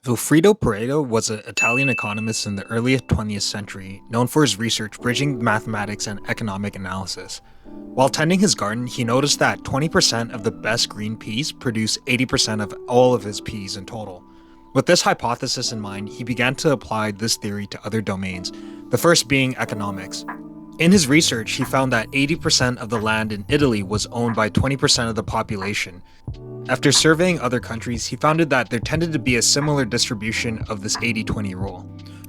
Vilfredo Pareto was an Italian economist in the early 20th century, known for his research bridging mathematics and economic analysis. While tending his garden, he noticed that 20% of the best green peas produce 80% of all of his peas in total. With this hypothesis in mind, he began to apply this theory to other domains, the first being economics. In his research, he found that 80% of the land in Italy was owned by 20% of the population. After surveying other countries, he found that there tended to be a similar distribution of this 80-20 rule.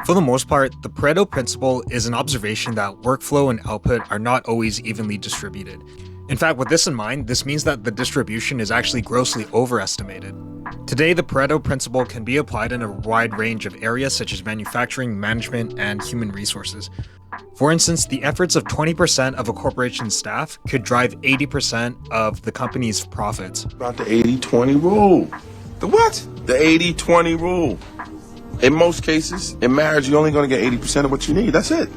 For the most part, the Pareto principle is an observation that workflow and output are not always evenly distributed. In fact, with this in mind, this means that the distribution is actually grossly overestimated. Today, the Pareto principle can be applied in a wide range of areas such as manufacturing, management, and human resources. For instance, the efforts of 20% of a corporation's staff could drive 80% of the company's profits. About the 80-20 rule. The what? The 80-20 rule. In most cases, in marriage, you're only going to get 80% of what you need. That's it.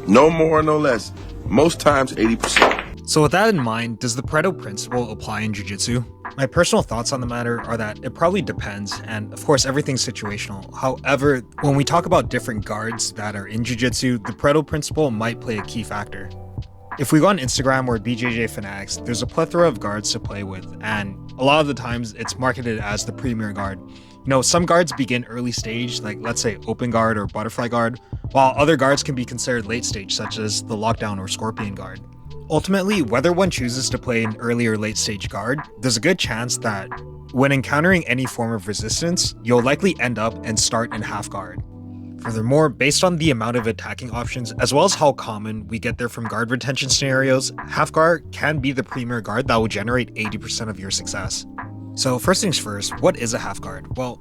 No more, no less. Most times, 80%. So with that in mind, does the Pareto principle apply in Jiu-Jitsu? My personal thoughts on the matter are that it probably depends, and of course everything's situational. However, when we talk about different guards that are in Jiu-Jitsu, the Pareto principle might play a key factor. If we go on Instagram or BJJ Fanatics, there's a plethora of guards to play with, and a lot of the times it's marketed as the premier guard. You know, some guards begin early stage, like let's say open guard or butterfly guard, while other guards can be considered late stage, such as the lockdown or scorpion guard. Ultimately, whether one chooses to play an early or late stage guard, there's a good chance that when encountering any form of resistance, you'll likely end up and start in half guard. Furthermore, based on the amount of attacking options, as well as how common we get there from guard retention scenarios, half guard can be the premier guard that will generate 80% of your success. So first things first, what is a half guard? Well,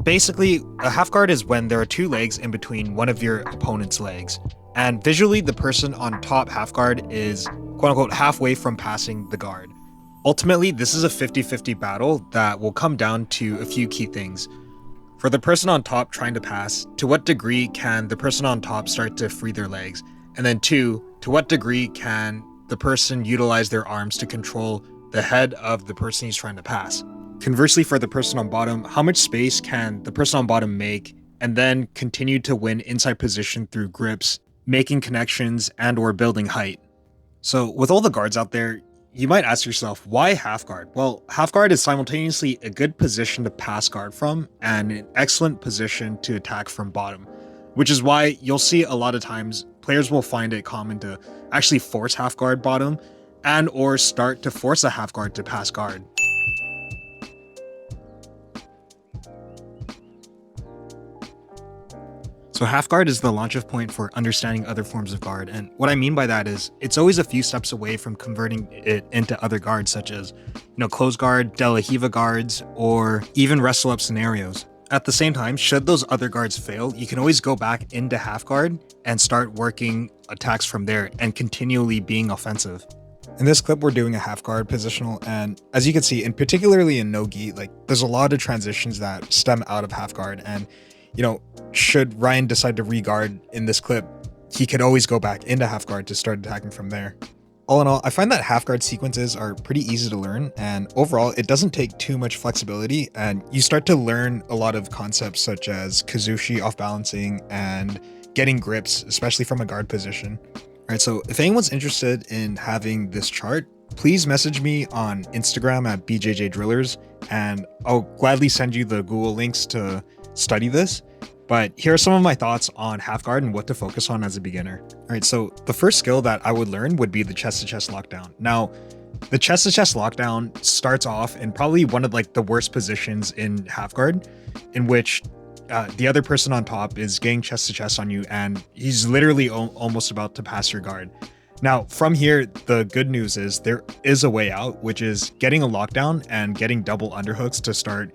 basically, a half guard is when there are two legs in between one of your opponent's legs. And visually, the person on top half guard is quote-unquote halfway from passing the guard. Ultimately, this is a 50-50 battle that will come down to a few key things. For the person on top trying to pass, to what degree can the person on top start to free their legs? And then two, to what degree can the person utilize their arms to control the head of the person he's trying to pass? Conversely, for the person on bottom, how much space can the person on bottom make and then continue to win inside position through grips, making connections, and or building height? So with all the guards out there, you might ask yourself, why half guard? Well, half guard is simultaneously a good position to pass guard from and an excellent position to attack from bottom, which is why you'll see a lot of times players will find it common to actually force half guard bottom and or start to force a half guard to pass guard. So half guard is the launch off point for understanding other forms of guard, and what I mean by that is it's always a few steps away from converting it into other guards such as, close guard, De La Riva guards, or even wrestle up scenarios. At the same time, should those other guards fail, you can always go back into half guard and start working attacks from there and continually being offensive. In this clip, we're doing a half guard positional, and as you can see, and particularly in no-gi, there's a lot of transitions that stem out of half guard, and should Ryan decide to re-guard in this clip, he could always go back into half guard to start attacking from there. All in all, I find that half guard sequences are pretty easy to learn, and overall, it doesn't take too much flexibility, and you start to learn a lot of concepts such as kazushi off balancing and getting grips, especially from a guard position. Alright, so if anyone's interested in having this chart, please message me on Instagram at BJJDrillers, and I'll gladly send you the Google links to study this. But here are some of my thoughts on half guard and what to focus on as a beginner. All right, so the first skill that I would learn would be the chest-to-chest lockdown. Now, the chest-to-chest lockdown starts off in probably one of the worst positions in half guard, in which the other person on top is getting chest-to-chest on you, and he's literally almost about to pass your guard. Now, from here, the good news is there is a way out, which is getting a lockdown and getting double underhooks to start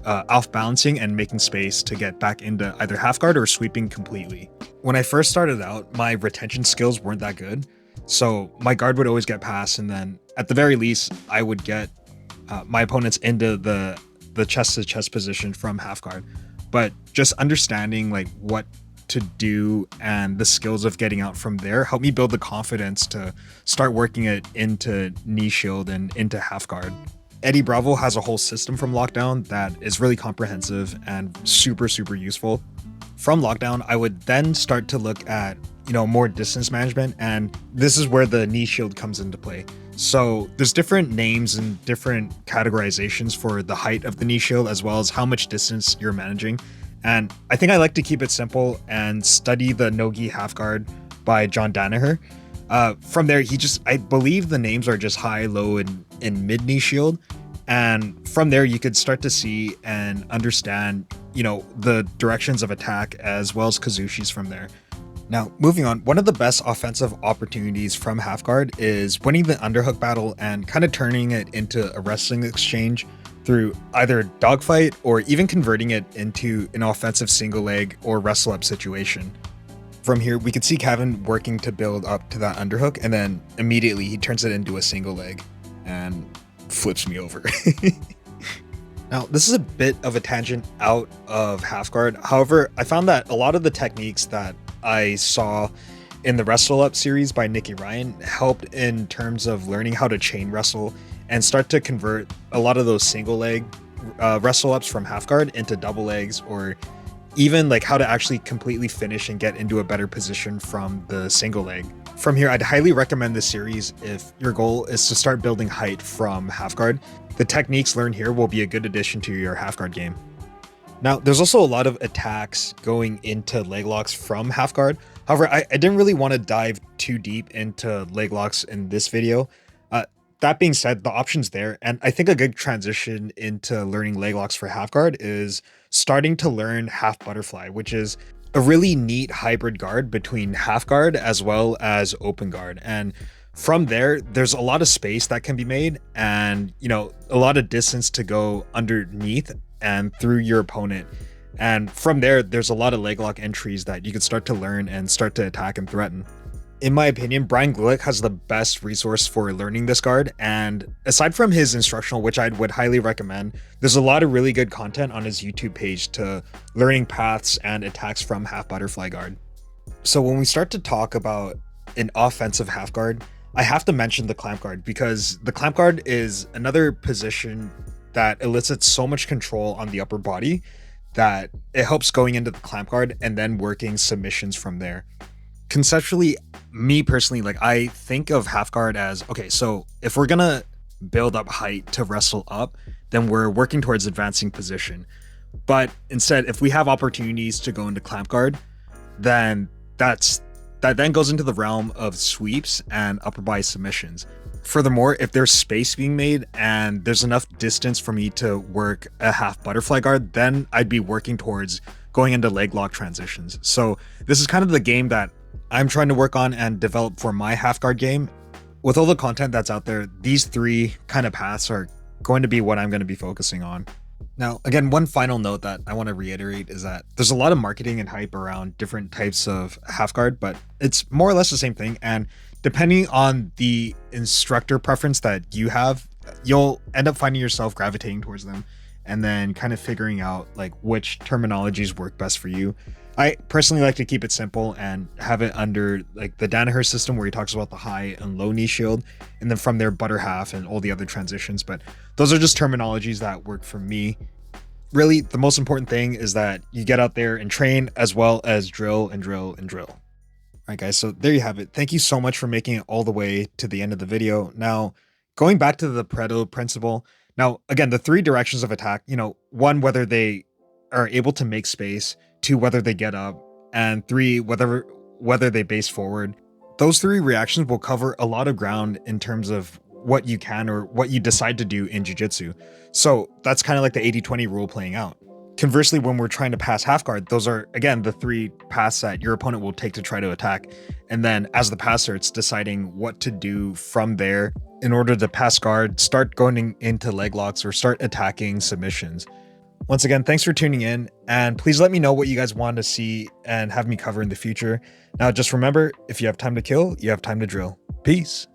off balancing and making space to get back into either half guard or sweeping completely. When I first started out, my retention skills weren't that good, so my guard would always get passed, and then at the very least, I would get my opponents into the chest-to-chest position from half guard. But just understanding what to do and the skills of getting out from there helped me build the confidence to start working it into knee shield and into half guard. Eddie Bravo has a whole system from Lockdown that is really comprehensive and super, super useful. From Lockdown, I would then start to look at, more distance management, and this is where the knee shield comes into play. So there's different names and different categorizations for the height of the knee shield, as well as how much distance you're managing. And I think I like to keep it simple and study the no-gi half guard by John Danaher. From there, I believe the names are just high, low, and mid knee shield. And from there, you could start to see and understand, the directions of attack as well as kazushis from there. Now, moving on, one of the best offensive opportunities from half guard is winning the underhook battle and kind of turning it into a wrestling exchange through either dogfight or even converting it into an offensive single leg or wrestle up situation. From here, we could see Kevin working to build up to that underhook, and then immediately he turns it into a single leg and flips me over. Now, this is a bit of a tangent out of half guard. However, I found that a lot of the techniques that I saw in the Wrestle Up series by Nikki Ryan helped in terms of learning how to chain wrestle and start to convert a lot of those single leg wrestle ups from half guard into double legs, or even like how to actually completely finish and get into a better position from the single leg. From here, I'd highly recommend this series if your goal is to start building height from half guard. The techniques learned here will be a good addition to your half guard game. Now, there's also a lot of attacks going into leg locks from half guard. However, I didn't really want to dive too deep into leg locks in this video. That being said, the option's there, and I think a good transition into learning leg locks for half guard is starting to learn half butterfly, which is a really neat hybrid guard between half guard as well as open guard. And from there, there's a lot of space that can be made and, a lot of distance to go underneath and through your opponent. And from there, there's a lot of leg lock entries that you can start to learn and start to attack and threaten. In my opinion, Brian Glick has the best resource for learning this guard, and aside from his instructional, which I would highly recommend, there's a lot of really good content on his YouTube page to learning paths and attacks from half butterfly guard. So when we start to talk about an offensive half guard, I have to mention the clamp guard, because the clamp guard is another position that elicits so much control on the upper body that it helps going into the clamp guard and then working submissions from there. Conceptually, me personally, I think of half guard as, okay, so if we're gonna build up height to wrestle up, then we're working towards advancing position. But instead, if we have opportunities to go into clamp guard, then that then goes into the realm of sweeps and upper body submissions. Furthermore, if there's space being made and there's enough distance for me to work a half butterfly guard, then I'd be working towards going into leg lock transitions. So this is kind of the game that I'm trying to work on and develop for my half guard game. With all the content that's out there, these three kind of paths are going to be what I'm going to be focusing on. Now, again, one final note that I want to reiterate is that there's a lot of marketing and hype around different types of half guard, but it's more or less the same thing. And depending on the instructor preference that you have, you'll end up finding yourself gravitating towards them and then kind of figuring out which terminologies work best for you. I personally like to keep it simple and have it under the Danaher system, where he talks about the high and low knee shield, and then from there butter half and all the other transitions. But those are just terminologies that work for me. Really, the most important thing is that you get out there and train, as well as drill and drill and drill. All right, guys, so there you have it. Thank you so much for making it all the way to the end of the video. Now, going back to the Pareto principle. Now, again, the three directions of attack, one, whether they are able to make space; two, whether they get up; and three, whether they base forward. Those three reactions will cover a lot of ground in terms of what you can or what you decide to do in jiu-jitsu. So that's kind of like the 80-20 rule playing out. Conversely, when we're trying to pass half guard, those are, again, the three paths that your opponent will take to try to attack. And then as the passer, it's deciding what to do from there in order to pass guard, start going into leg locks, or start attacking submissions. Once again, thanks for tuning in, and please let me know what you guys want to see and have me cover in the future. Now, just remember, if you have time to kill, you have time to drill. Peace.